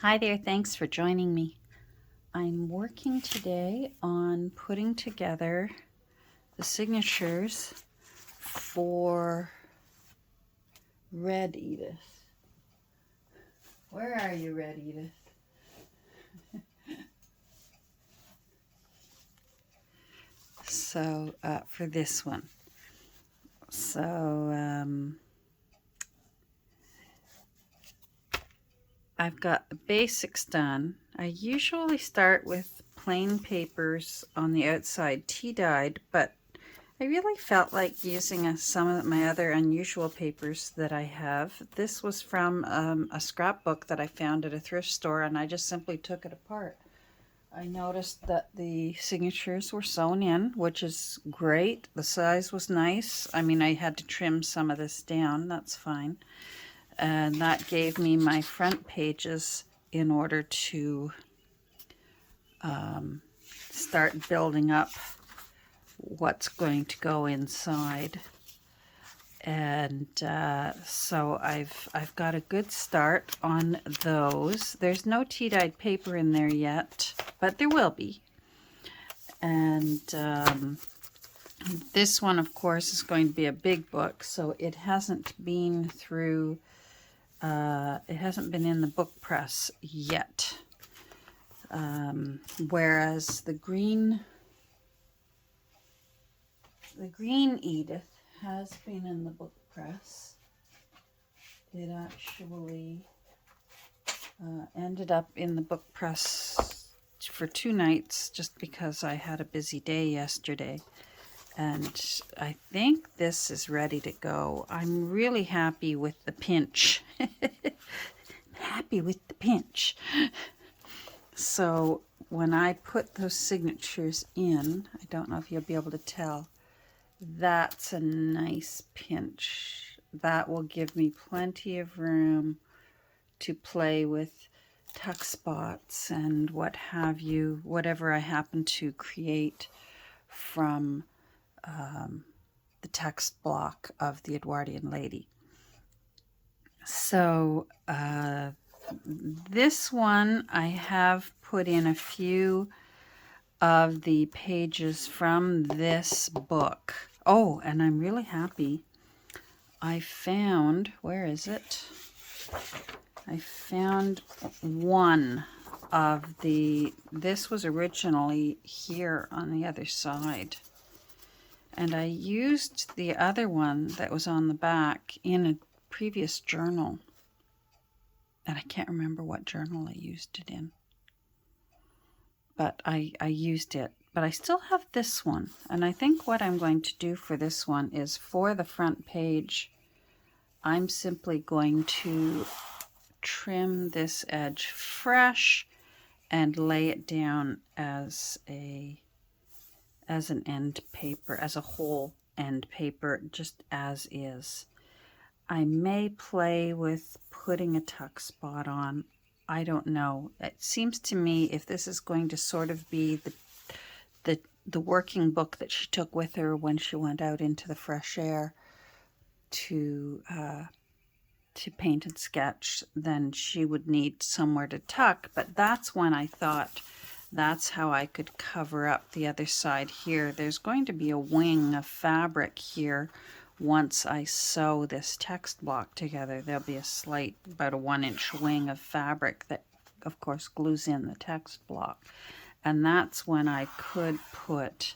Hi there, thanks for joining me. I'm working today on putting together the signatures for Red Edith. Where are you, Red Edith? For this one. I've got the basics done. I usually start with plain papers on the outside, tea-dyed, but I really felt like using some of my other unusual papers that I have. This was from a scrapbook that I found at a thrift store, and I just simply took it apart. I noticed that the signatures were sewn in, which is great. The size was nice. I mean, I had to trim some of this down. That's fine. And that gave me my front pages in order to start building up what's going to go inside. And so I've got a good start on those. There's no tea-dyed paper in there yet, but there will be. And this one, of course, is going to be a big book, so it hasn't been through, it hasn't been in the book press yet. Whereas the green Edith has been in the book press. It actually ended up in the book press for 2 nights just because I had a busy day yesterday. And I think this is ready to go. I'm really happy with the pinch. Happy with the pinch. So when I put those signatures in, I don't know if you'll be able to tell, that's a nice pinch. That will give me plenty of room to play with tuck spots and what have you, whatever I happen to create from the text block of the Edwardian Lady. So this one I have put in a few of the pages from this book. Oh, and I'm really happy. I found, where is it? I found one of this was originally here on the other side. And I used the other one that was on the back in a previous journal. And I can't remember what journal I used it in. But I used it. But I still have this one. And I think what I'm going to do for this one is for the front page, I'm simply going to trim this edge fresh and lay it down as an end paper, as a whole end paper, just as is. I may play with putting a tuck spot on. I don't know. It seems to me if this is going to sort of be the working book that she took with her when she went out into the fresh air to paint and sketch, then she would need somewhere to tuck. But that's when I thought that's how I could cover up the other side here. There's going to be a wing of fabric here once I sew this text block together. There'll be a slight, about a 1-inch wing of fabric that, of course, glues in the text block. And that's when I could put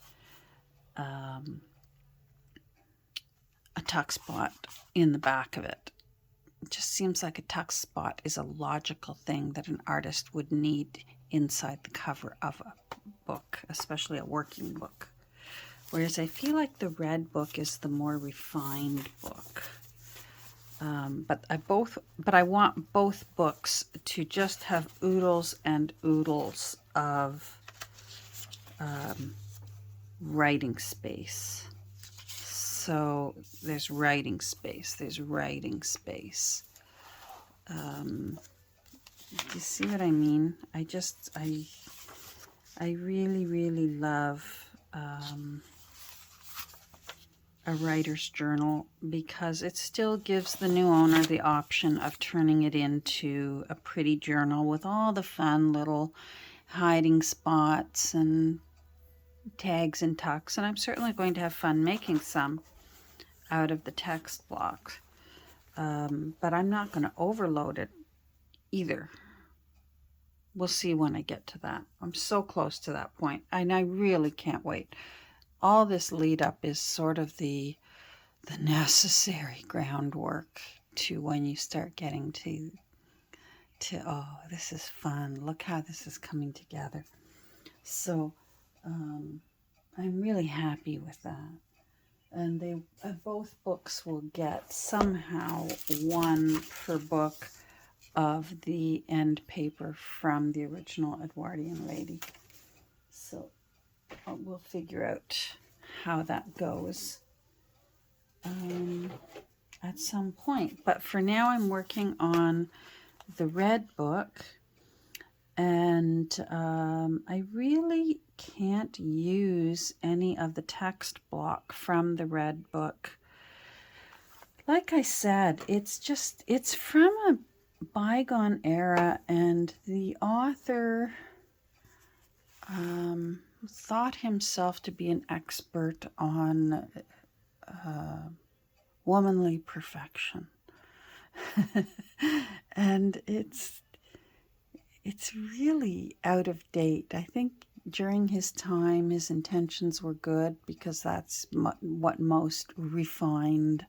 a tuck spot in the back of it. It just seems like a tuck spot is a logical thing that an artist would need inside the cover of a book, especially a working book. Whereas I feel like the red book is the more refined book. But I want both books to just have oodles and oodles of writing space. So there's writing space. There's writing space. Do you see what I mean? I really, really love a writer's journal because it still gives the new owner the option of turning it into a pretty journal with all the fun little hiding spots and tags and tucks. And I'm certainly going to have fun making some out of the text block. But I'm not going to overload it either. We'll see when I get to that. I'm so close to that point, and I really can't wait. All this lead up is sort of the necessary groundwork to when you start getting to oh, this is fun. Look how this is coming together. So I'm really happy with that. And they both books will get somehow one per book of the end paper from the original Edwardian Lady. So we'll figure out how that goes at some point. But for now, I'm working on the red book, and I really can't use any of the text block from the red book. Like I said, it's from a bygone era, and the author thought himself to be an expert on womanly perfection. And it's really out of date. I think during his time, his intentions were good because that's what most refined,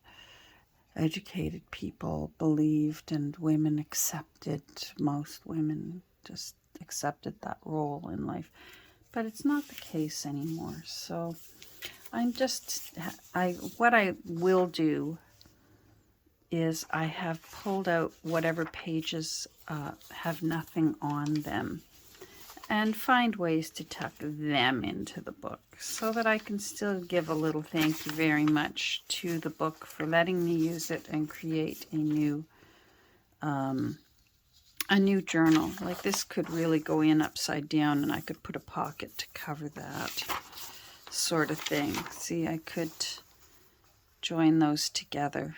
educated people believed, and women accepted. Most women just accepted that role in life. But it's not the case anymore. So what I will do is I have pulled out whatever pages have nothing on them and find ways to tuck them into the book so that I can still give a little thank you very much to the book for letting me use it and create a new journal. Like this could really go in upside down, and I could put a pocket to cover that sort of thing. See, I could join those together.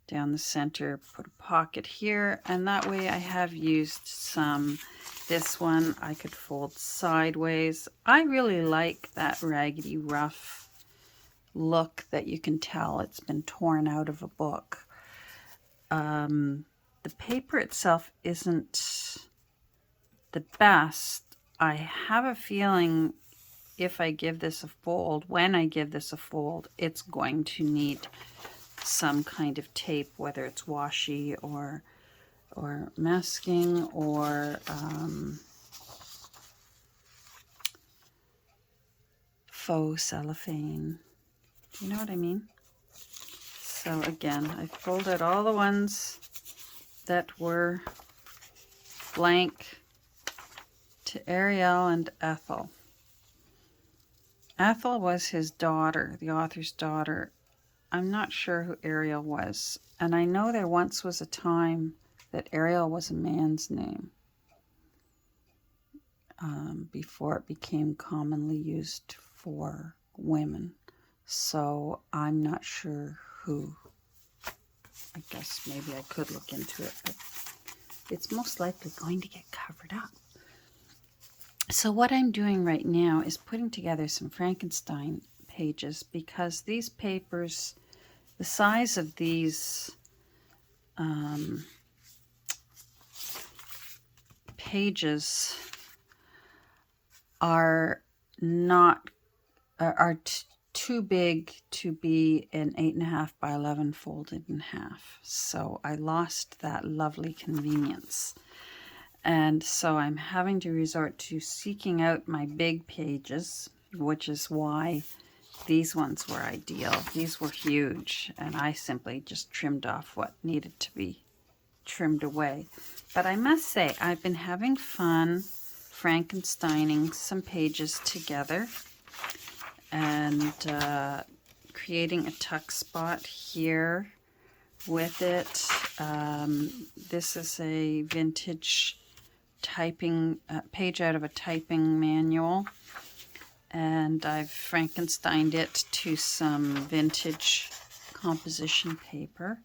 Down the center, put a pocket here, and that way I have used some. This one I could fold sideways. I really like that raggedy rough look that you can tell it's been torn out of a book. The paper itself isn't the best. I have a feeling if I give this a fold, when I give this a fold, it's going to need some kind of tape, whether it's washi or masking or faux cellophane. You know what I mean? So again, I pulled out all the ones that were blank to Ariel and Ethel. Ethel was his daughter, the author's daughter. I'm not sure who Ariel was. And I know there once was a time that Ariel was a man's name before it became commonly used for women. So I'm not sure who. I guess maybe I could look into it, but it's most likely going to get covered up. So what I'm doing right now is putting together some Frankenstein pages, because these papers, the size of these pages are too big to be an 8.5 by 11 folded in half. So I lost that lovely convenience. And so I'm having to resort to seeking out my big pages, which is why these ones were ideal. These were huge, and I simply just trimmed off what needed to be trimmed away. But I must say, I've been having fun Frankensteining some pages together and creating a tuck spot here with it. This is a vintage typing page out of a typing manual, and I've Frankensteined it to some vintage composition paper.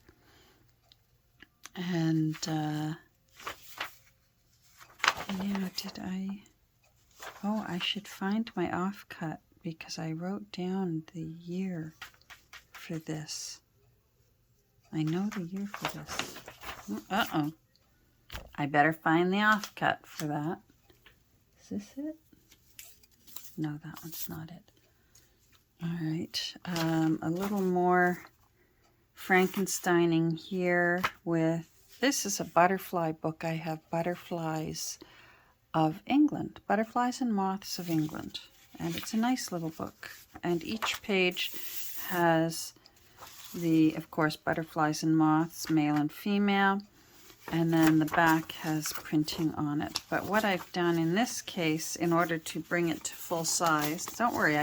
And now did I... Oh, I should find my offcut because I wrote down the year for this. I know the year for this. Uh-oh. I better find the offcut for that. Is this it? No, that one's not it. All right. A little more Frankensteining here with... This is a butterfly book. I have Butterflies of England. Butterflies and Moths of England. And it's a nice little book. And each page has the, of course, butterflies and moths, male and female. And then the back has printing on it. But what I've done in this case, in order to bring it to full size, don't worry,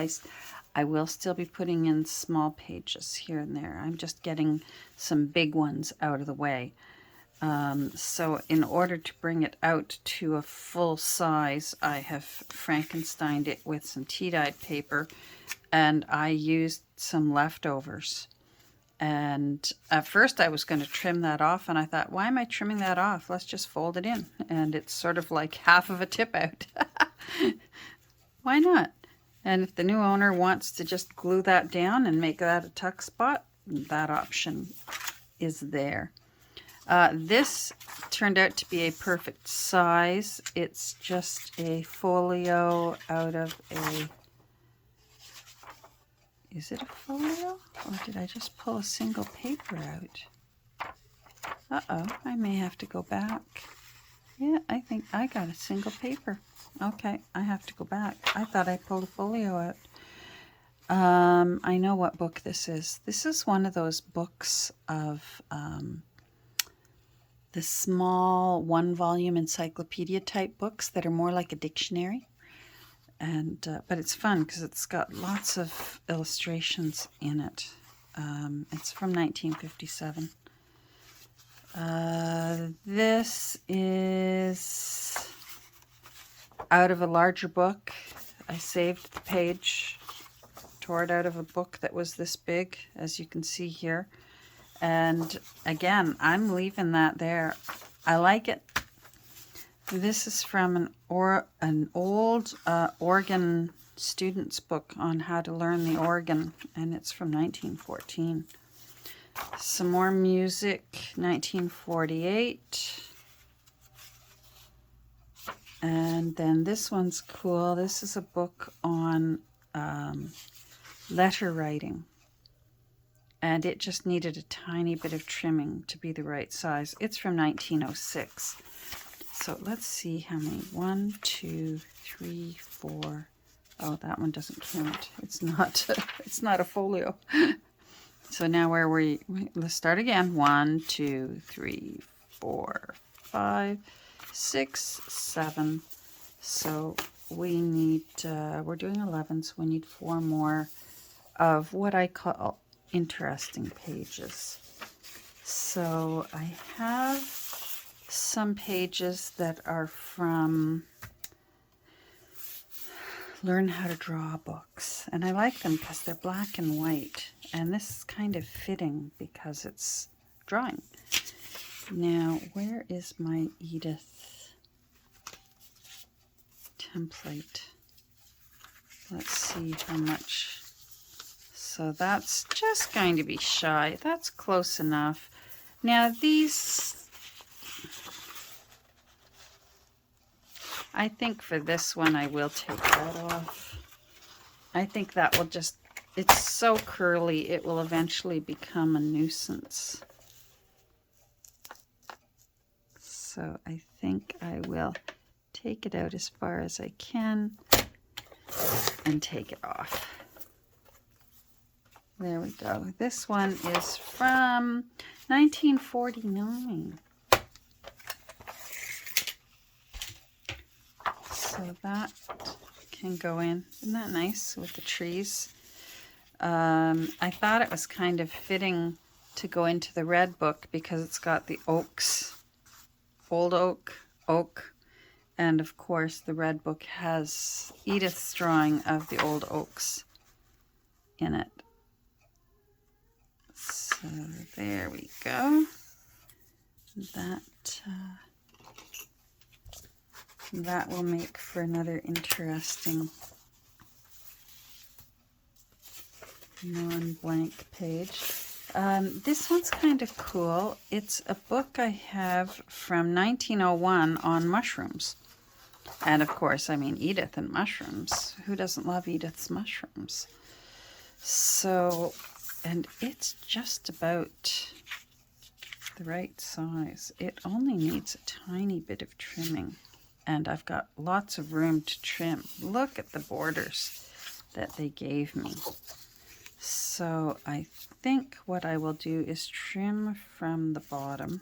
I will still be putting in small pages here and there. I'm just getting some big ones out of the way. So in order to bring it out to a full size, I have Frankensteined it with some tea-dyed paper, and I used some leftovers. And at first I was going to trim that off, and I thought, why am I trimming that off? Let's just fold it in. And it's sort of like half of a tip out. Why not? And if the new owner wants to just glue that down and make that a tuck spot, that option is there. This turned out to be a perfect size. It's just a folio out of a... Is it a folio? Or did I just pull a single paper out? Uh-oh, I may have to go back. Yeah, I think I got a single paper. Okay, I have to go back. I thought I pulled a folio out. I know what book this is. This is one of those books of the small one-volume encyclopedia type books that are more like a dictionary. And but it's fun because it's got lots of illustrations in it. It's from 1957. This is out of a larger book. I saved the page, tore it out of a book that was this big, as you can see here. And again, I'm leaving that there. I like it. This is from an old organ student's book on how to learn the organ, and it's from 1914. Some more music, 1948. And then this one's cool. This is a book on letter writing. And it just needed a tiny bit of trimming to be the right size. It's from 1906. So let's see how many. 1, 2, 3, 4. Oh, that one doesn't count. It's not a folio. So now where were we? Let's start again. 1, 2, 3, 4, 5, 6, 7. So we need, we're doing 11, so we need 4 more of what I call interesting pages. So I have some pages that are from Learn How to Draw books, and I like them because they're black and white, and this is kind of fitting because it's drawing. Now, where is my Edith template? Let's see how much. So that's just going to be shy. That's close enough. Now these, I think for this one I will take that off. I think that will just, it's so curly it will eventually become a nuisance. So I think I will take it out as far as I can and take it off. There we go. This one is from 1949. So that can go in. Isn't that nice with the trees? I thought it was kind of fitting to go into the red book because it's got the oaks, old oak, oak, And of course, the red book has Edith's drawing of the old oaks in it. So there we go. That will make for another interesting non-blank page. This one's kind of cool. It's a book I have from 1901 on mushrooms. And of course, I mean, Edith and mushrooms. Who doesn't love Edith's mushrooms? So, and it's just about the right size. It only needs a tiny bit of trimming. And I've got lots of room to trim. Look at the borders that they gave me. So I think what I will do is trim from the bottom.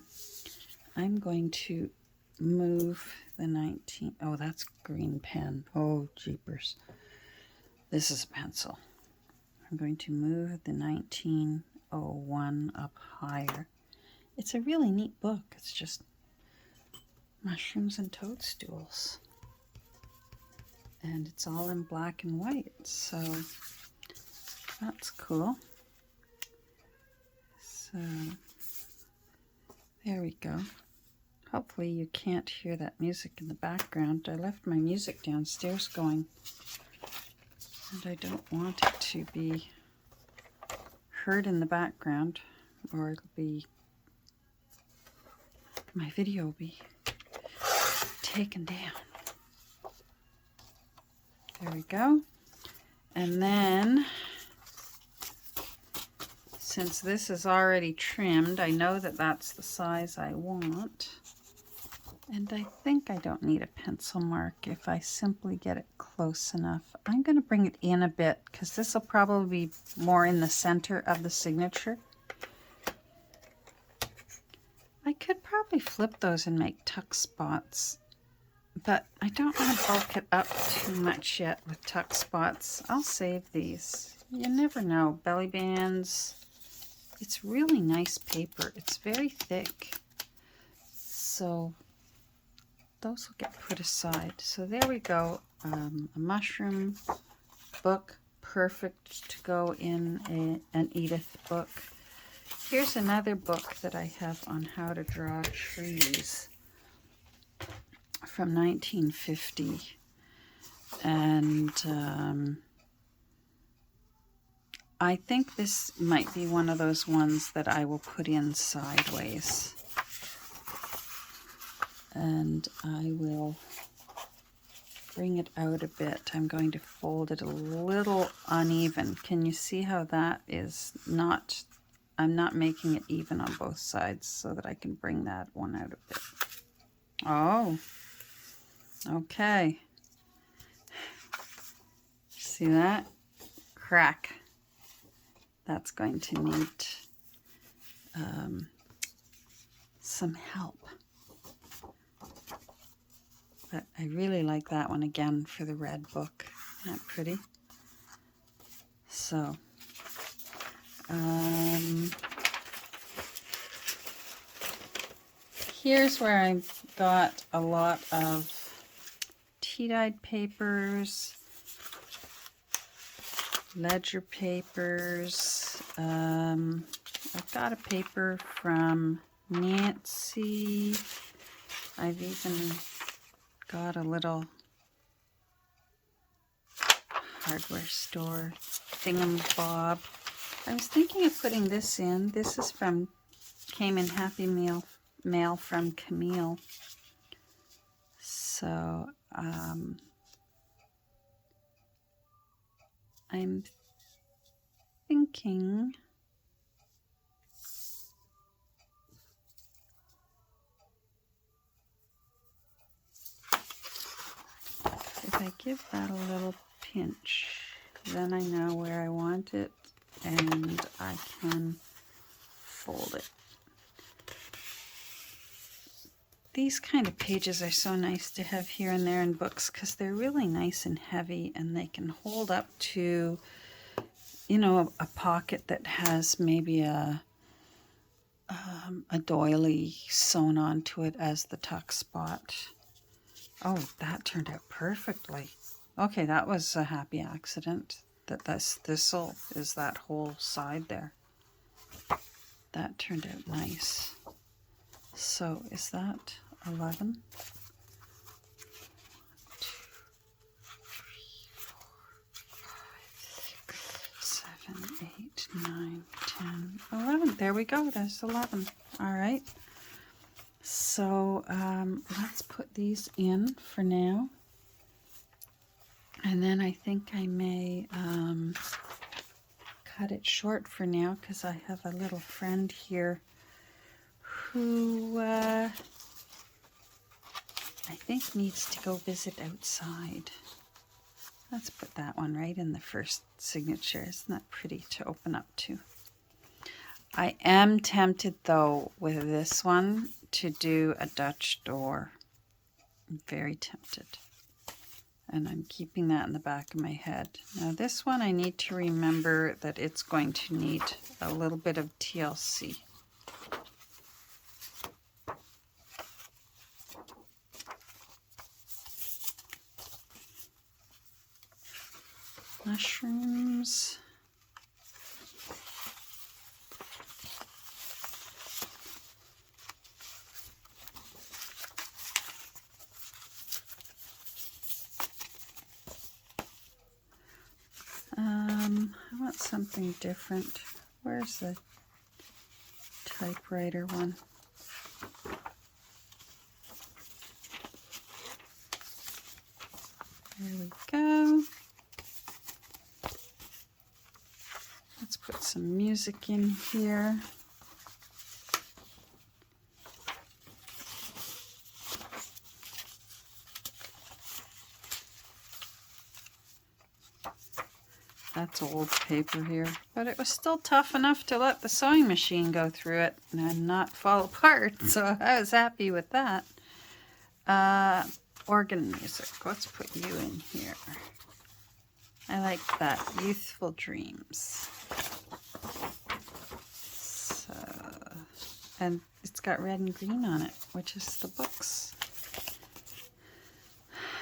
I'm going to move the 19... Oh, that's green pen. Oh, jeepers. This is a pencil. I'm going to move the 1901 up higher. It's a really neat book. It's just mushrooms and toadstools. And it's all in black and white, so that's cool. So there we go. Hopefully you can't hear that music in the background. I left my music downstairs going, and I don't want it to be heard in the background, or it'll be, my video will be taken down. There we go. And then, since this is already trimmed, I know that that's the size I want. And I think I don't need a pencil mark if I simply get it close enough. I'm going to bring it in a bit because this will probably be more in the center of the signature. I could probably flip those and make tuck spots, but I don't want to bulk it up too much yet with tuck spots. I'll save these. You never know. Belly bands. It's really nice paper. It's very thick. So those will get put aside. So there we go. A mushroom book. Perfect to go in an Edith book. Here's another book that I have on how to draw trees from 1950. And I think this might be one of those ones that I will put in sideways. And I will bring it out a bit. I'm going to fold it a little uneven. Can you see how that is not, I'm not making it even on both sides so that I can bring that one out a bit. Oh, okay. See that? Crack. That's going to need some help. But I really like that one again for the red book. Isn't that pretty? So, here's where I got a lot of tea-dyed papers, ledger papers. I've got a paper from Nancy. I've even got a little hardware store thingamabob. I was thinking of putting this in. This is came in Happy Mail from Camille. So I'm thinking if I give that a little pinch, then I know where I want it and I can fold it. These kind of pages are so nice to have here and there in books because they're really nice and heavy and they can hold up to, you know, a pocket that has maybe a doily sewn onto it as the tuck spot. Oh, that turned out perfectly. Okay, that was a happy accident. That this thistle is that whole side there. That turned out nice. So is that 11? 7, 8, 9, 10, 11. There we go. There's 11. All right. So let's put these in for now. And then I think I may cut it short for now because I have a little friend here who I think needs to go visit outside. Let's put that one right in the first signature. Isn't that pretty to open up to? I am tempted though with this one to do a Dutch door. I'm very tempted. And I'm keeping that in the back of my head. Now this one I need to remember that it's going to need a little bit of TLC. Mushrooms. I want something different. Where's the typewriter one? There we go. Let's put some music in here. That's old paper here, but it was still tough enough to let the sewing machine go through it and not fall apart, so I was happy with that. Organ music, let's put you in here. I like that, Youthful Dreams. So, and it's got red and green on it, which is the books.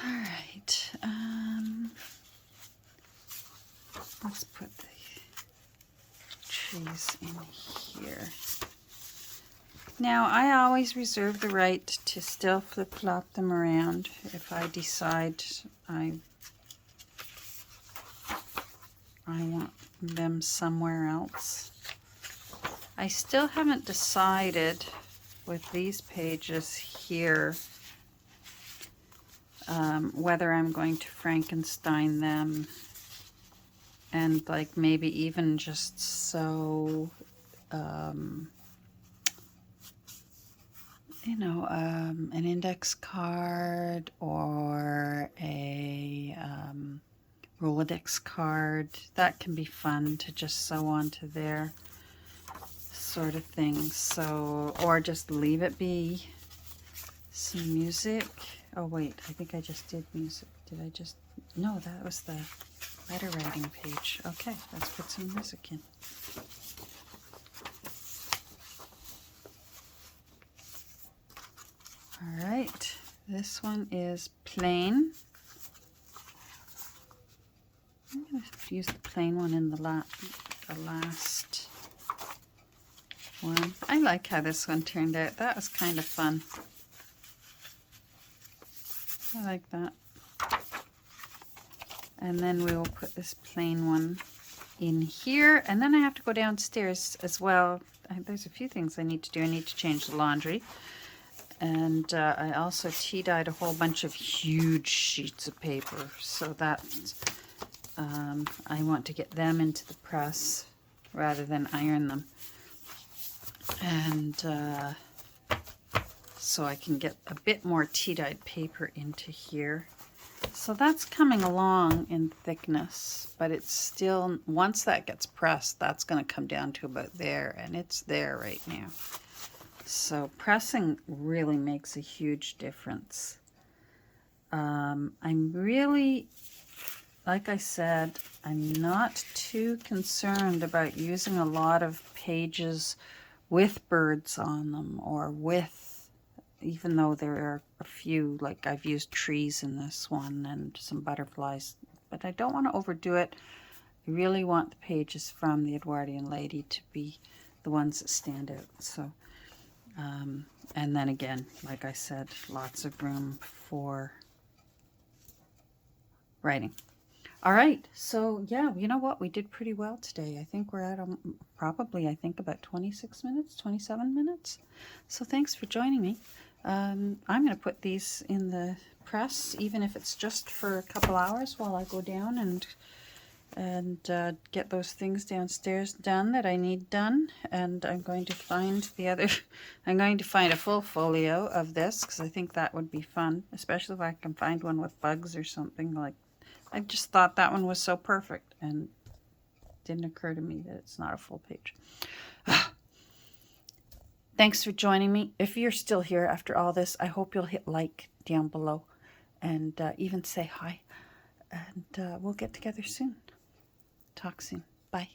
All right, let's put the trees in here. Now, I always reserve the right to still flip-flop them around if I decide I want them somewhere else. I still haven't decided with these pages here whether I'm going to Frankenstein them and like maybe even just sew you know, an index card or a Rolodex card. That can be fun to just sew onto there, sort of thing. So, or just leave it be. Some music. Oh wait, I think I just did music. Did I just? No, that was the letter writing page. Okay, let's put some music in. All right, this one is plain. I'm going to use the plain one in the last one. I like how this one turned out. That was kind of fun. I like that. And then we will put this plain one in here. And then I have to go downstairs as well. There's a few things I need to do. I need to change the laundry. And I also tea-dyed a whole bunch of huge sheets of paper. So that I want to get them into the press rather than iron them. And so I can get a bit more tea-dyed paper into here. So that's coming along in thickness, but it's still, once that gets pressed, that's going to come down to about there, and it's there right now. So pressing really makes a huge difference. I'm really, like I said, I'm not too concerned about using a lot of pages with birds on them or with even though there are a few, like I've used trees in this one and some butterflies, but I don't want to overdo it. I really want the pages from the Edwardian Lady to be the ones that stand out. So, and then again, like I said, lots of room for writing. All right, so yeah, you know what? We did pretty well today. I think we're at probably, I think, about 26 minutes, 27 minutes. So thanks for joining me. I'm going to put these in the press, even if it's just for a couple hours while I go down and get those things downstairs done that I need done. And I'm going to find I'm going to find a full folio of this, because I think that would be fun, especially if I can find one with bugs or something. Like, I just thought that one was so perfect, and it didn't occur to me that it's not a full page. Thanks for joining me. If you're still here after all this, I hope you'll hit like down below and even say hi. And we'll get together soon. Talk soon. Bye.